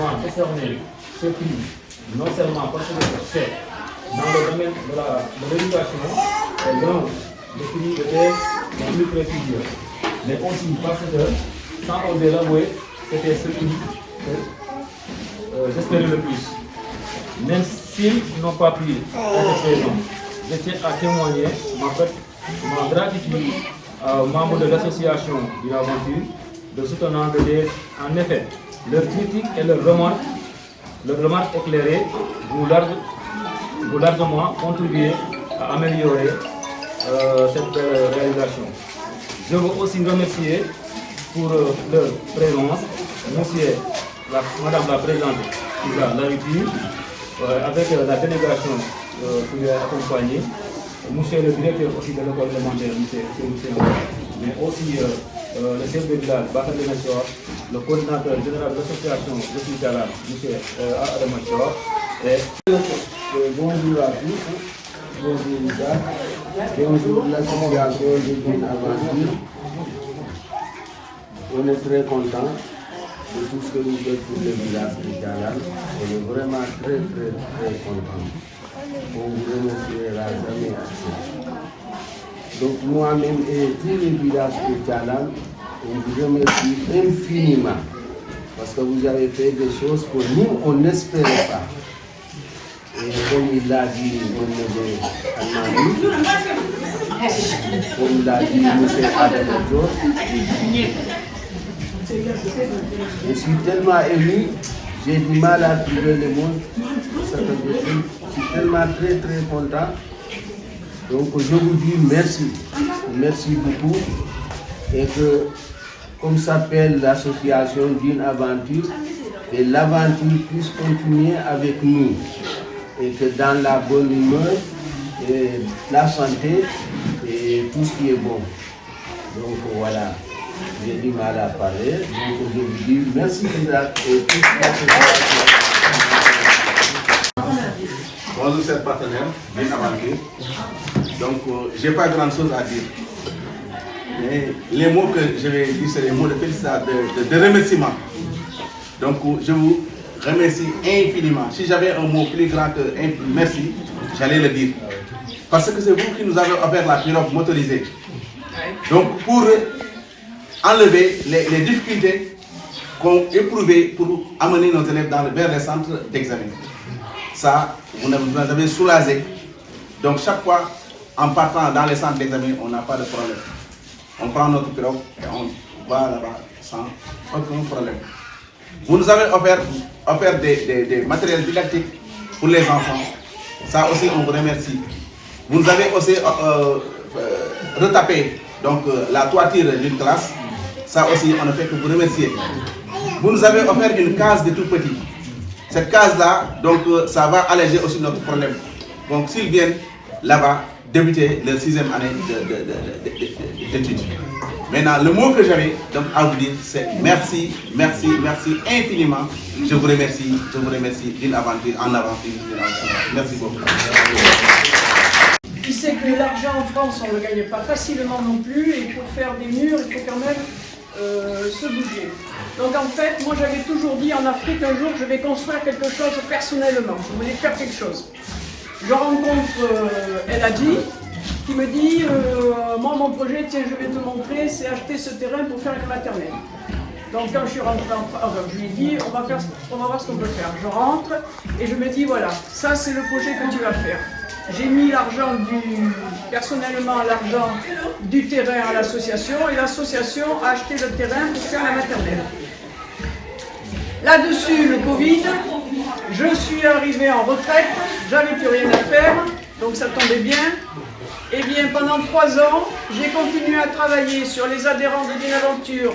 Décerner ce prix, non seulement parce que c'est dans le domaine de l'éducation, et donc le prix était le plus prestigieux, mais aussi parce que, sans oser l'avouer, c'était ce prix que j'espérais le plus. Même s'ils n'ont pas pris cette saison, je tiens à témoigner ma gratitude aux membres de l'association de l'aventure de soutenant de l'aide. En effet, leurs critiques et leurs remarques éclairées vous largement contribué à améliorer cette réalisation. Je veux aussi remercier pour leur présence, Madame la Présidente Isa Lariti, avec la délégation qui lui a accompagné, Monsieur le directeur aussi de l'école élémentaire, Monsieur mais aussi le chef de village, Bakar Machor, le coordinateur général de l'association de Soutala, M. Adam Machor. Bonjour à tous, bonjour Lisa, bonjour l'association de Dune Aventure. On est très content de tout ce que vous faites pour le village de Jalal. On est vraiment très content. On vous remerciera jamais assez. Donc moi-même et tous les villages de Jalal, on vous remercie infiniment parce que vous avez fait des choses que nous, on n'espérait pas. Et comme il l'a dit, comme l'a dit M. Adam, je suis tellement ému, j'ai du mal à trouver le mot. Je suis tellement très content. Donc je vous dis merci. Merci beaucoup. Et que, comme s'appelle l'association Dune Aventure, que l'aventure puisse continuer avec nous. Et que dans la bonne humeur, et la santé et tout ce qui est bon. Donc voilà, j'ai du mal à parler. Donc je vous dis merci de la Bonjour chers partenaires, Dune Aventure. Donc je n'ai pas grand chose à dire. Mais les mots que je vais dire, c'est les mots de félicitations, de remerciement. Donc je vous remercie infiniment. Si j'avais un mot plus grand que merci, j'allais le dire. Parce que c'est vous qui nous avez offert la pirogue motorisée. Donc pour enlever les difficultés qu'ont éprouvées pour amener nos élèves vers les centres d'examen. Ça, vous nous avez soulagé. Donc chaque fois, en partant dans les centres d'examen, on n'a pas de problème. On prend notre pirogue et on va là-bas sans aucun problème. Vous nous avez offert des matériels didactiques pour les enfants. Ça aussi, on vous remercie. Vous nous avez aussi retapé donc, la toiture d'une classe. Ça aussi, on ne fait que vous remercier. Vous nous avez offert une case de tout petit. Cette case-là, donc, ça va alléger aussi notre problème. Donc, s'ils viennent là-bas, débuter leur 6e année d'études. Maintenant, le mot que j'avais à vous dire, c'est merci infiniment. Je vous remercie d'une aventure en aventure. Merci beaucoup. Il sait que l'argent en France, on ne le gagne pas facilement non plus, et pour faire des murs, il faut quand même se bouger. Donc en fait, moi j'avais toujours dit en Afrique, un jour je vais construire quelque chose personnellement, je voulais faire quelque chose. Je rencontre Eladji, qui me dit, moi mon projet, tiens je vais te montrer, c'est acheter ce terrain pour faire une maternelle. Donc quand je suis rentrée je lui ai dit, on va voir ce qu'on peut faire. Je rentre et je me dis, voilà, ça c'est le projet que tu vas faire. J'ai mis personnellement l'argent du terrain à l'association et l'association a acheté le terrain pour faire la maternelle. Là-dessus, le Covid, je suis arrivée en retraite, j'avais plus rien à faire, donc ça tombait bien. Eh bien, pendant 3 ans, j'ai continué à travailler sur les adhérents de Dune Aventure.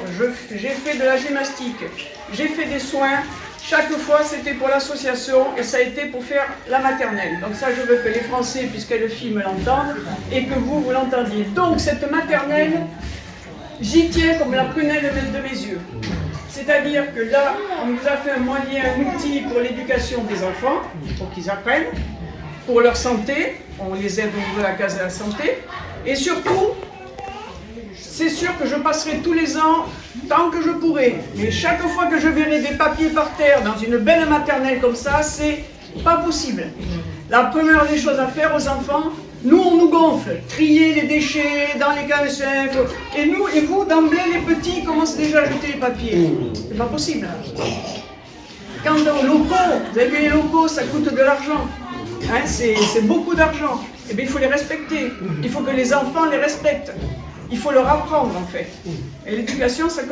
J'ai fait de la gymnastique, j'ai fait des soins. Chaque fois, c'était pour l'association et ça a été pour faire la maternelle. Donc ça, je veux que les Français, puisqu'elles filles me l'entendent, et que vous l'entendiez. Donc cette maternelle, j'y tiens comme la prunelle de mes yeux. C'est-à-dire que là, on nous a fait un moyen, un outil pour l'éducation des enfants, pour qu'ils apprennent, pour leur santé, on les aide au niveau de la case de la santé, et surtout, c'est sûr que je passerai tous les ans tant que je pourrai. Mais chaque fois que je verrai des papiers par terre dans une belle maternelle comme ça, c'est pas possible. La première des choses à faire aux enfants, nous on nous gonfle, trier les déchets dans les caisses, et vous d'emblée les petits commencent déjà à jeter les papiers. C'est pas possible. Quand aux locaux, vous avez vu les locaux, ça coûte de l'argent. Hein, c'est beaucoup d'argent. Eh bien, il faut les respecter. Il faut que les enfants les respectent. Il faut leur apprendre, en fait. Et l'éducation, ça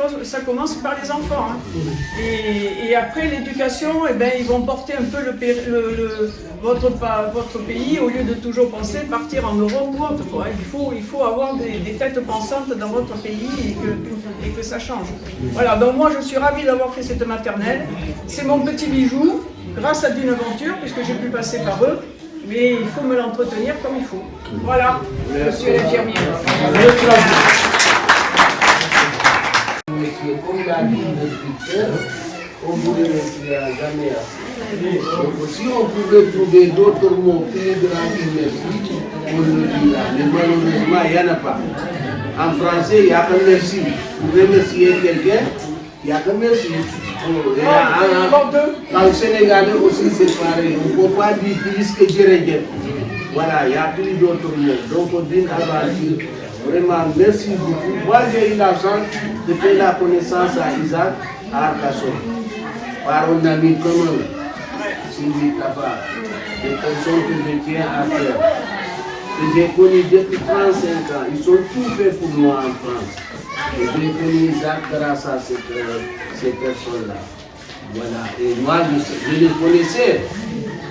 commence par les enfants. Hein. Et après l'éducation, eh ben, ils vont porter un peu votre pays, au lieu de toujours penser partir en Europe ou autre. Quoi. Il faut avoir des têtes pensantes dans votre pays et que ça change. Voilà, donc moi, je suis ravie d'avoir fait cette maternelle. C'est mon petit bijou, grâce à Dinaventure, puisque j'ai pu passer par eux. Mais il faut me l'entretenir comme il faut. Voilà, monsieur l'infirmier. Monsieur, comme l'a dit le directeur, on voulait rester à jamais assez. Donc si on pouvait trouver d'autres mots plus grands que merci, on le dira. Mais malheureusement, il n'y en a pas. En français, il n'y a que merci. Vous pouvez remercier quelqu'un, il n'y a que merci. En Sénégalais aussi, c'est pareil. On ne peut pas dire plus que Djeredjef. Voilà, il n'y a plus d'autres mots. Donc, on dit Aventure. Vraiment, merci beaucoup. Moi, j'ai eu la chance de faire la connaissance à Isaac, à Arcachon, par un ami commun, Sylvie Kaba, des personnes que je tiens à faire. Que j'ai connu depuis 35 ans. Ils sont tout faits pour moi en France. Et j'ai connu Isaac grâce à ces personnes-là. Voilà. Et moi, je les connaissais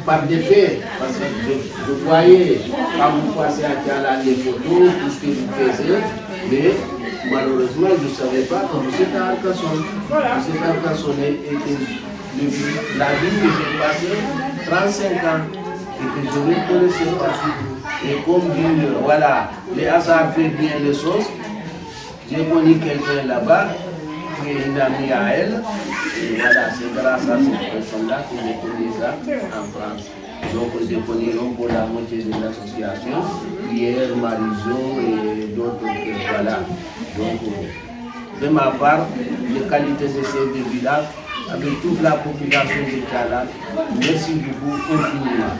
par des faits, parce que je voyais quand vous passez à Tiala les photos, tout ce que vous faisiez, mais malheureusement, je ne savais pas que vous êtes à Arcachon. Voilà. Vous êtes à Arcachon et que la vie que j'ai passée, 35 ans, et que je ne connaissais pas tout. Et comme dit, voilà, les hasards fait bien les choses. J'ai connu quelqu'un là-bas, qui est une amie à elle. Et voilà, c'est grâce à cette personne-là que j'ai connu ça en France. Donc, j'ai connu pour la moitié de l'association, Pierre, Mariso et d'autres. Voilà. Donc, de ma part, les qualités de ces villages, avec toute la population de Tiala, merci beaucoup infiniment.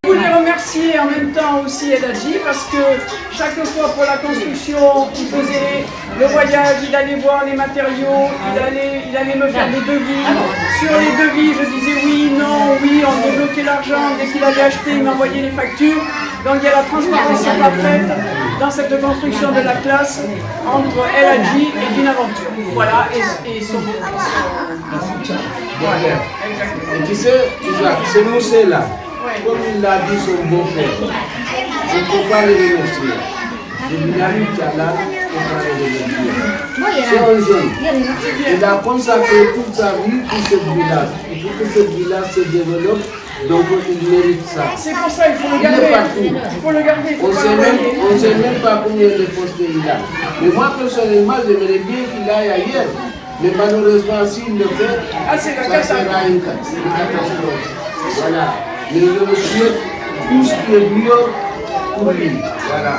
Je voulais remercier en même temps aussi El Hadji parce que chaque fois pour la construction, il faisait le voyage, il allait voir les matériaux, il allait me faire des devis. Sur les devis, je disais oui, non, oui, on débloquait l'argent. Dès qu'il avait acheté, il m'envoyait les factures. Donc il y a la transparence parfaite dans cette construction de la classe entre El Hadji et Dinaventure. Voilà, et son beau-fils. Voilà. Et tu sais, Isaac, c'est nous là. Comme il l'a dit son beau-père, je ne peux pas le remercier. Je lui ai dit Tiala, je ne peux pas le remercier. C'est un jeune. Il a consacré toute sa vie pour ce village. Et pour que ce village se développe, donc il mérite ça. C'est pour ça qu'il faut le garder. Il faut le garder. On ne sait même pas combien de postes il a. Mais moi, personnellement, j'aimerais bien qu'il aille ailleurs. Mais malheureusement, s'il le fait, ça sera une catastrophe. Voilà. Mais je le souhaite tout ce qui est mieux pour lui. Voilà.